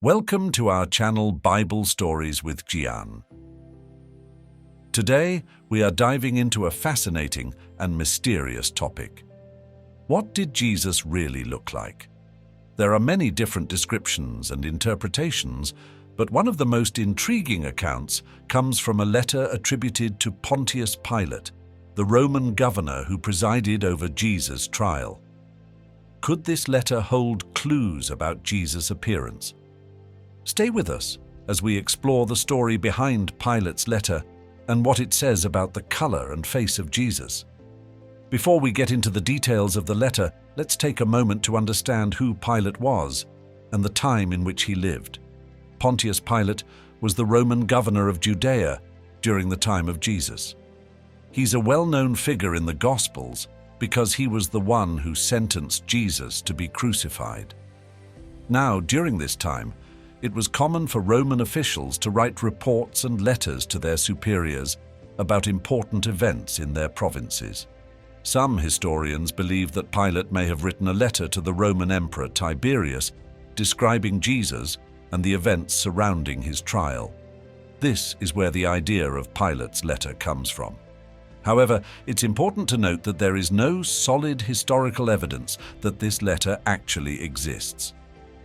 Welcome to our channel Bible Stories with Gian. Today, we are diving into a fascinating and mysterious topic. What did Jesus really look like? There are many different descriptions and interpretations, but one of the most intriguing accounts comes from a letter attributed to Pontius Pilate, the Roman governor who presided over Jesus' trial. Could this letter hold clues about Jesus' appearance? Stay with us as we explore the story behind Pilate's letter and what it says about the color and face of Jesus. Before we get into the details of the letter, let's take a moment to understand who Pilate was and the time in which he lived. Pontius Pilate was the Roman governor of Judea during the time of Jesus. He's a well-known figure in the Gospels because he was the one who sentenced Jesus to be crucified. Now, during this time, it was common for Roman officials to write reports and letters to their superiors about important events in their provinces. Some historians believe that Pilate may have written a letter to the Roman Emperor Tiberius describing Jesus and the events surrounding his trial. This is where the idea of Pilate's letter comes from. However, it's important to note that there is no solid historical evidence that this letter actually exists.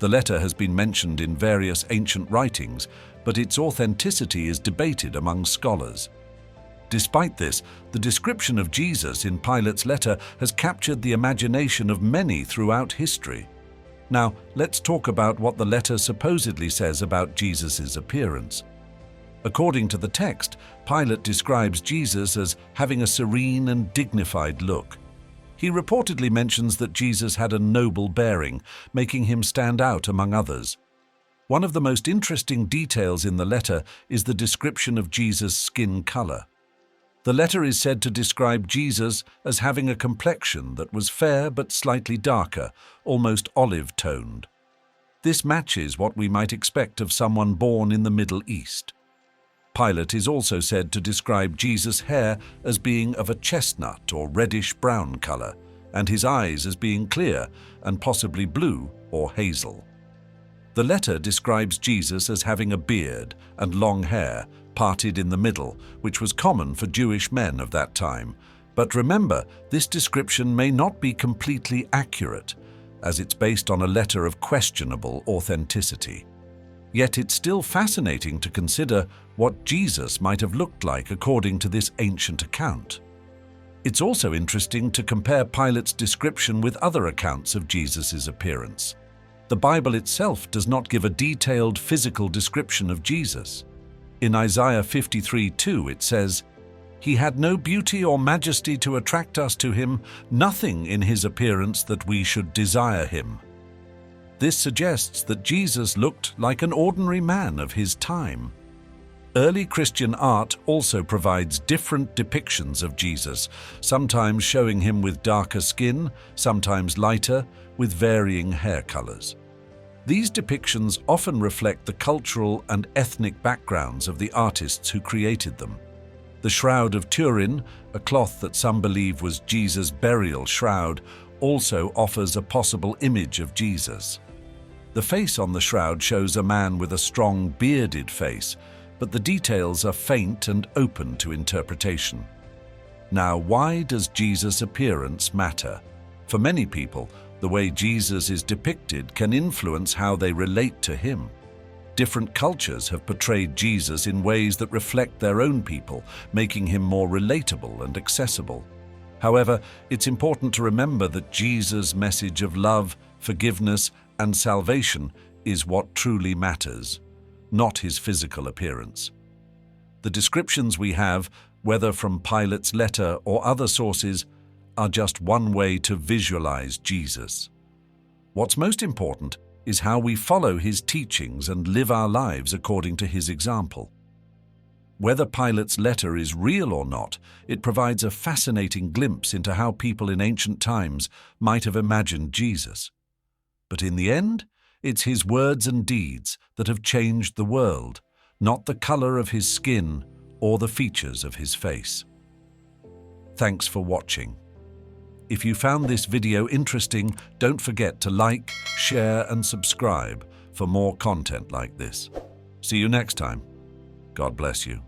The letter has been mentioned in various ancient writings, but its authenticity is debated among scholars. Despite this, the description of Jesus in Pilate's letter has captured the imagination of many throughout history. Now, let's talk about what the letter supposedly says about Jesus' appearance. According to the text, Pilate describes Jesus as having a serene and dignified look. He reportedly mentions that Jesus had a noble bearing, making him stand out among others. One of the most interesting details in the letter is the description of Jesus' skin color. The letter is said to describe Jesus as having a complexion that was fair but slightly darker, almost olive-toned. This matches what we might expect of someone born in the Middle East. Pilate is also said to describe Jesus' hair as being of a chestnut or reddish-brown color, and his eyes as being clear and possibly blue or hazel. The letter describes Jesus as having a beard and long hair parted in the middle, which was common for Jewish men of that time. But remember, this description may not be completely accurate, as it's based on a letter of questionable authenticity. Yet it's still fascinating to consider what Jesus might have looked like according to this ancient account. It's also interesting to compare Pilate's description with other accounts of Jesus' appearance. The Bible itself does not give a detailed physical description of Jesus. In Isaiah 53:2 it says, "He had no beauty or majesty to attract us to him, nothing in his appearance that we should desire him." This suggests that Jesus looked like an ordinary man of his time. Early Christian art also provides different depictions of Jesus, sometimes showing him with darker skin, sometimes lighter, with varying hair colors. These depictions often reflect the cultural and ethnic backgrounds of the artists who created them. The Shroud of Turin, a cloth that some believe was Jesus' burial shroud, also offers a possible image of Jesus. The face on the shroud shows a man with a strong bearded face, but the details are faint and open to interpretation. Now, why does Jesus' appearance matter? For many people, the way Jesus is depicted can influence how they relate to him. Different cultures have portrayed Jesus in ways that reflect their own people, making him more relatable and accessible. However, it's important to remember that Jesus' message of love, forgiveness, and salvation is what truly matters, not his physical appearance. The descriptions we have, whether from Pilate's letter or other sources, are just one way to visualize Jesus. What's most important is how we follow his teachings and live our lives according to his example. Whether Pilate's letter is real or not, it provides a fascinating glimpse into how people in ancient times might have imagined Jesus. But in the end, it's his words and deeds that have changed the world, not the color of his skin or the features of his face. Thanks for watching. If you found this video interesting, don't forget to like, share, and subscribe for more content like this. See you next time. God bless you.